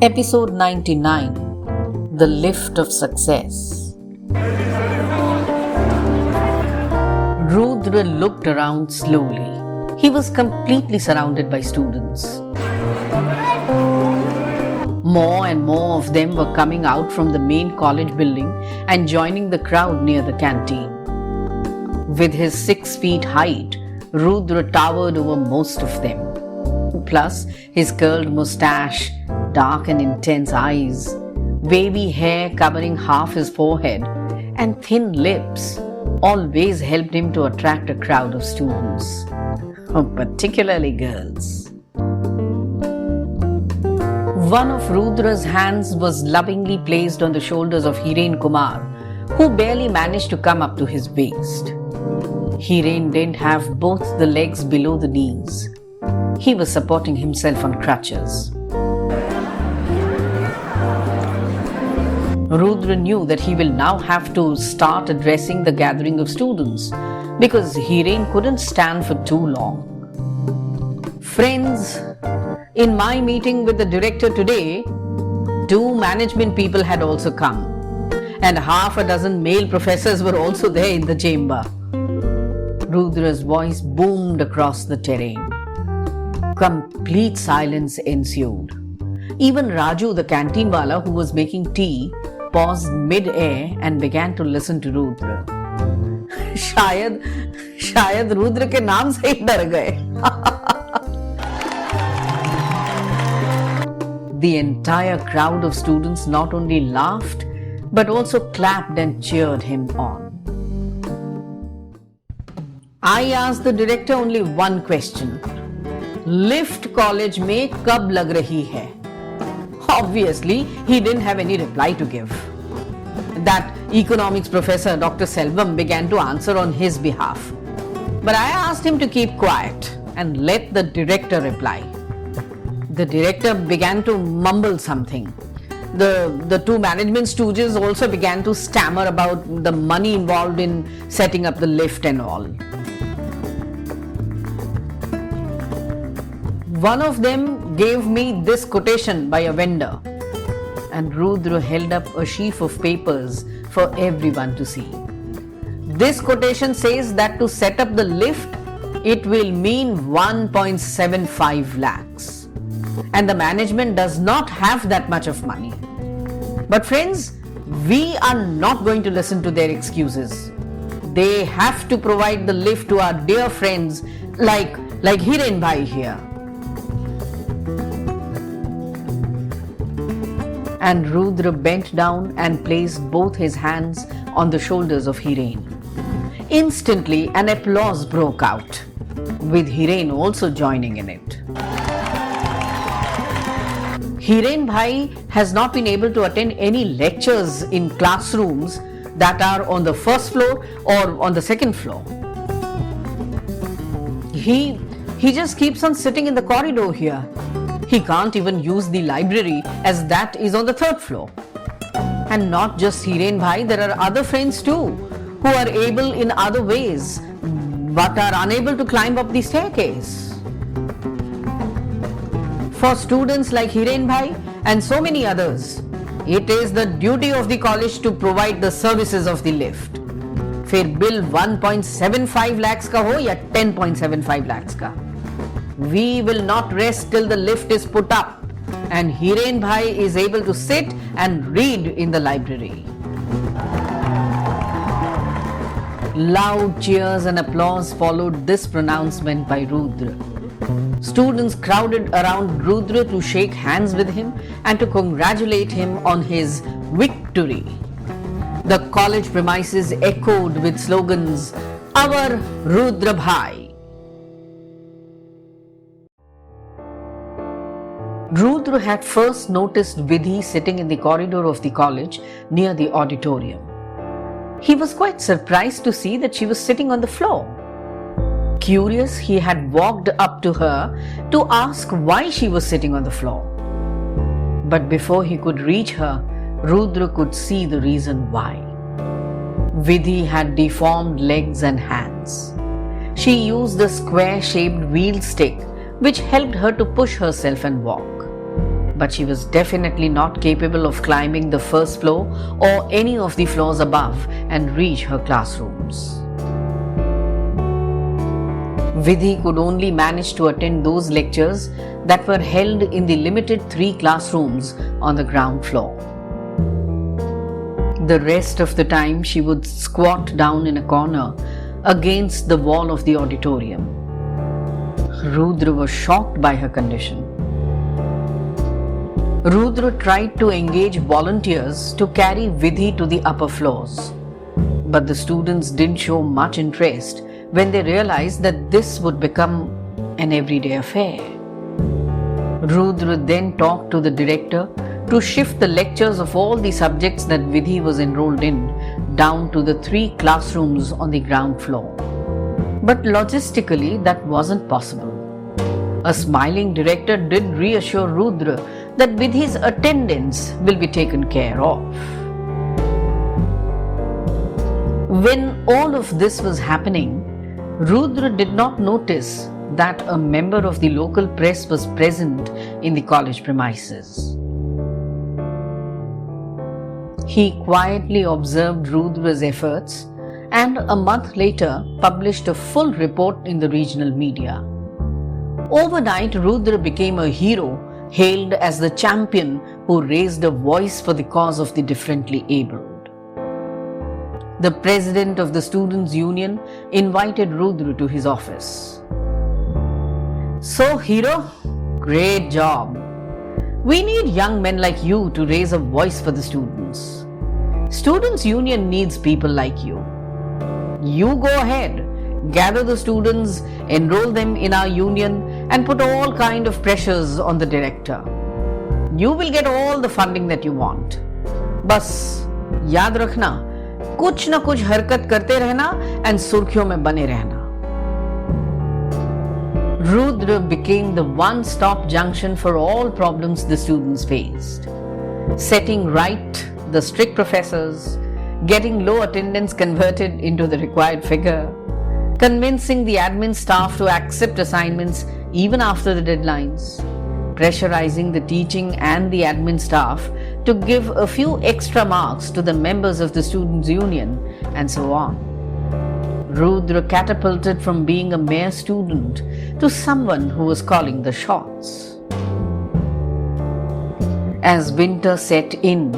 Episode 99 The Lift of Success. Rudra looked around slowly. He was completely surrounded by students. More and more of them were coming out from the main college building and joining the crowd near the canteen. With his 6 feet height, Rudra towered over most of them. Plus, his curled mustache, dark and intense eyes, wavy hair covering half his forehead, and thin lips always helped him to attract a crowd of students, particularly girls. One of Rudra's hands was lovingly placed on the shoulders of Hiren Kumar, who barely managed to come up to his waist. Hiren didn't have both the legs below the knees. He was supporting himself on crutches. Rudra knew that he will now have to start addressing the gathering of students because Hiren couldn't stand for too long. Friends, in my meeting with the director today, 2 management people had also come, and half a dozen male professors were also there in the chamber. Rudra's voice boomed across the terrain. Complete silence ensued. Even Raju, the canteen wala who was making tea, paused mid-air and began to listen to Rudra. शायद रुद्र के नाम से ही डर गए. The entire crowd of students not only laughed but also clapped and cheered him on. I asked the director only one question. Lift college में कब लग रही है? Obviously, he didn't have any reply to give. That economics professor, Dr. Selvam, began to answer on his behalf. But I asked him to keep quiet and let the director reply. The director began to mumble something. The 2 management stooges also began to stammer about the money involved in setting up the lift and all. One of them gave me this quotation by a vendor, and Rudra held up a sheaf of papers for everyone to see. This quotation says that to set up the lift, it will mean 1.75 lakhs. And the management does not have that much of money. But friends, we are not going to listen to their excuses. They have to provide the lift to our dear friends like Hiren Bhai here. And Rudra bent down and placed both his hands on the shoulders of Hiren. Instantly, an applause broke out, with Hiren also joining in it. Hiren Bhai has not been able to attend any lectures in classrooms that are on the first floor or on the second floor. He just keeps on sitting in the corridor here. He can't even use the library as that is on the 3rd floor. And not just Hiren Bhai, there are other friends too who are able in other ways but are unable to climb up the staircase. For students like Hiren Bhai and so many others, it is the duty of the college to provide the services of the lift. फिर bill 1.75 lakhs का हो या 10.75 lakhs का. We will not rest till the lift is put up and Hiren Bhai is able to sit and read in the library. Loud cheers and applause followed this pronouncement by Rudra. Students crowded around Rudra to shake hands with him and to congratulate him on his victory. The college premises echoed with slogans, "Our Rudra Bhai." Rudra had first noticed Vidhi sitting in the corridor of the college near the auditorium. He was quite surprised to see that she was sitting on the floor. Curious, he had walked up to her to ask why she was sitting on the floor. But before he could reach her, Rudra could see the reason why. Vidhi had deformed legs and hands. She used a square-shaped wheel stick which helped her to push herself and walk. but she was definitely not capable of climbing the first floor or any of the floors above and reach her classrooms. Vidhi could only manage to attend those lectures that were held in the limited 3 classrooms on the ground floor. The rest of the time she would squat down in a corner against the wall of the auditorium. Rudra was shocked by her condition. Rudra tried to engage volunteers to carry Vidhi to the upper floors, but the students didn't show much interest when they realized that this would become an everyday affair. Rudra then talked to the director to shift the lectures of all the subjects that Vidhi was enrolled in down to the 3 classrooms on the ground floor. But logistically, that wasn't possible. A smiling director did reassure Rudra that Vidhi's attendance will be taken care of. When all of this was happening, Rudra did not notice that a member of the local press was present in the college premises. He quietly observed Rudra's efforts and a month later published a full report in the regional media. Overnight, Rudra became a hero, hailed as the champion who raised a voice for the cause of the differently abled. The president of the Students' Union invited Rudra to his office. "So, hero, great job. We need young men like you to raise a voice for the students. Students' Union needs people like you. You go ahead, gather the students, enroll them in our union and put all kind of pressures on the director. You will get all the funding that you want. बस याद रखना, कुछ ना कुछ हरकत करते रहना and सुर्खियों में बने रहना." Rudra became the one-stop junction for all problems the students faced. Setting right the strict professors, getting low attendance converted into the required figure, convincing the admin staff to accept assignments even after the deadlines, pressurizing the teaching and the admin staff to give a few extra marks to the members of the Students' Union, and so on. Rudra catapulted from being a mere student to someone who was calling the shots. As winter set in,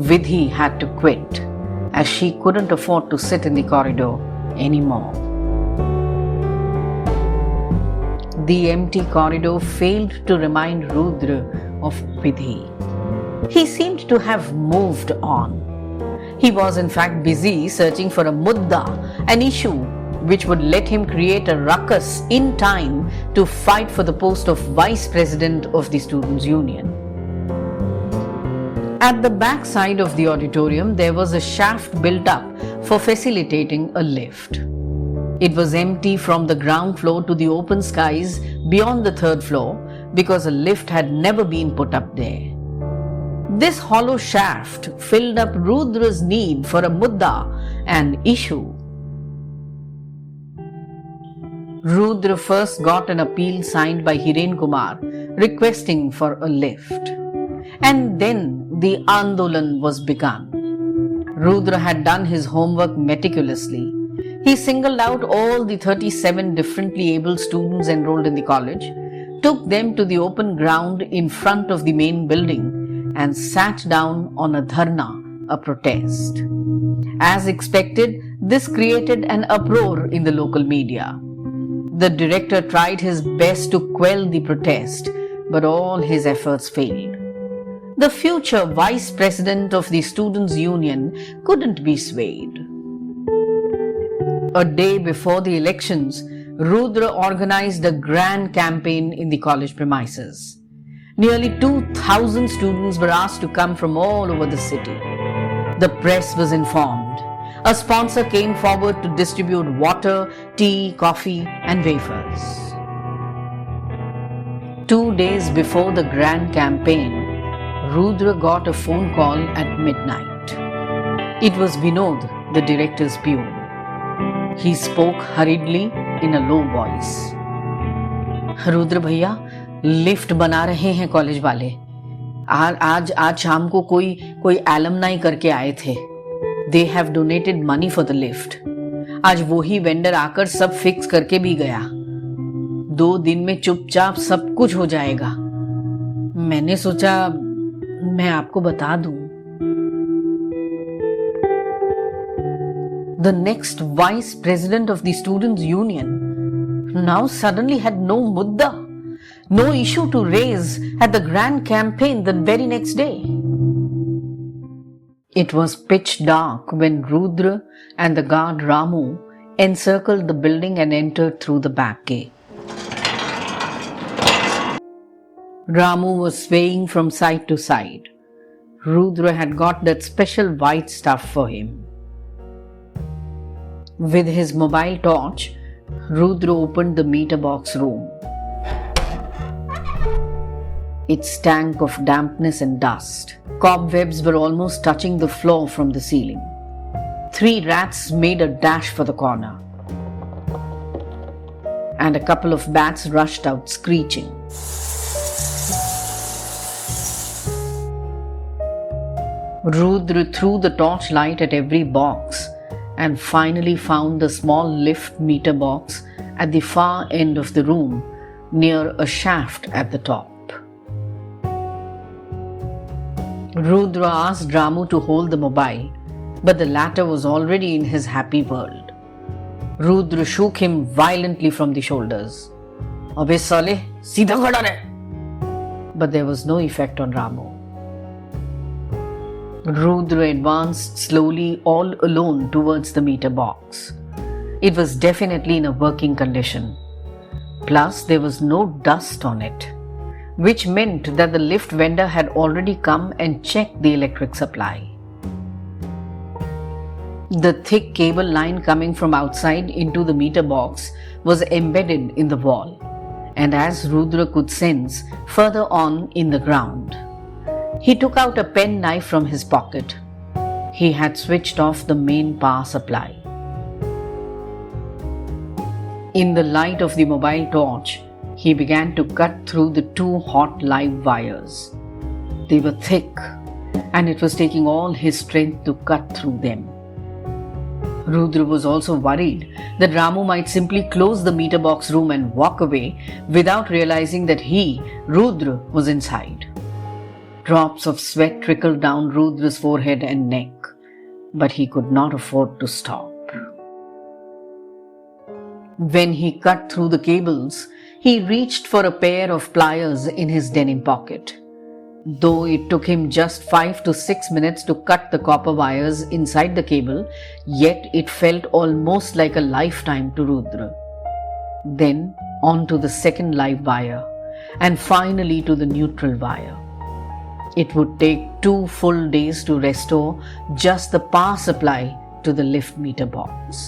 Vidhi had to quit, as she couldn't afford to sit in the corridor anymore. The empty corridor failed to remind Rudra of Vidhi. He seemed to have moved on. He was in fact busy searching for a mudda, an issue which would let him create a ruckus in time to fight for the post of Vice President of the Students' Union. At the back side of the auditorium, there was a shaft built up for facilitating a lift. It was empty from the ground floor to the open skies beyond the 3rd floor because a lift had never been put up there. This hollow shaft filled up Rudra's need for a mudda, an issue. Rudra first got an appeal signed by Hiren Kumar requesting for a lift. And then the Andolan was begun. Rudra had done his homework meticulously. He singled out all the 37 differently abled students enrolled in the college, took them to the open ground in front of the main building, and sat down on a dharna, a protest. As expected, this created an uproar in the local media. The director tried his best to quell the protest, but all his efforts failed. The future vice president of the Students' Union couldn't be swayed. A day before the elections, Rudra organized a grand campaign in the college premises. Nearly 2,000 students were asked to come from all over the city. The press was informed. A sponsor came forward to distribute water, tea, coffee, and wafers. 2 days before the grand campaign, Rudra got a phone call at midnight. It was Vinod, the director's peon. He spoke hurriedly in a low voice. "Rudra भैया, lift बना रहे हैं college वाले. आज शाम को कोई alumni करके आए थे. They have donated money for the lift. आज वो ही वेंडर आकर सब फिक्स करके भी गया. 2 दिन में चुपचाप सब कुछ हो जाएगा. मैंने सोचा मैं आपको बता दूं. The next vice president of the students' union now suddenly had no mudda, no issue to raise at the grand campaign the very next day. It was pitch dark when Rudra and the guard Ramu encircled the building and entered through the back gate. Ramu was swaying from side to side. Rudra had got that special white stuff for him. With his mobile torch, Rudra opened the meter box room. It stank of dampness and dust. Cobwebs were almost touching the floor from the ceiling. 3 rats made a dash for the corner. And a couple of bats rushed out screeching. Rudra threw the torchlight at every box and finally found the small lift meter box at the far end of the room near a shaft at the top. Rudra asked Ramu to hold the mobile, but the latter was already in his happy world. Rudra shook him violently from the shoulders. "Abhe sale, सीधा खड़ा रह!" But there was no effect on Ramu. Rudra advanced slowly all alone towards the meter box. It was definitely in a working condition. Plus, there was no dust on it, which meant that the lift vendor had already come and checked the electric supply. The thick cable line coming from outside into the meter box was embedded in the wall, and as Rudra could sense, further on in the ground. He took out a pen knife from his pocket. He had switched off the main power supply. In the light of the mobile torch, he began to cut through the 2 hot live wires. They were thick, and it was taking all his strength to cut through them. Rudra was also worried that Ramu might simply close the meter box room and walk away without realizing that he, Rudra, was inside. Drops of sweat trickled down Rudra's forehead and neck, but he could not afford to stop. When he cut through the cables, he reached for a pair of pliers in his denim pocket. Though it took him just 5 to 6 minutes to cut the copper wires inside the cable, yet it felt almost like a lifetime to Rudra. Then on to the second live wire, and finally to the neutral wire. It would take 2 full days to restore just the power supply to the lift meter box.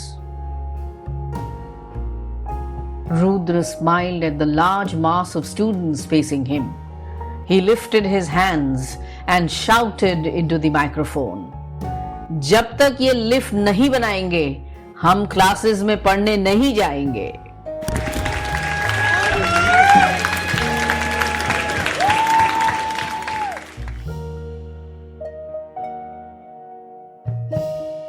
Rudra smiled at the large mass of students facing him. He lifted his hands and shouted into the microphone, "जब तक ये lift नहीं बनाएंगे, हम classes में पढ़ने नहीं जाएंगे."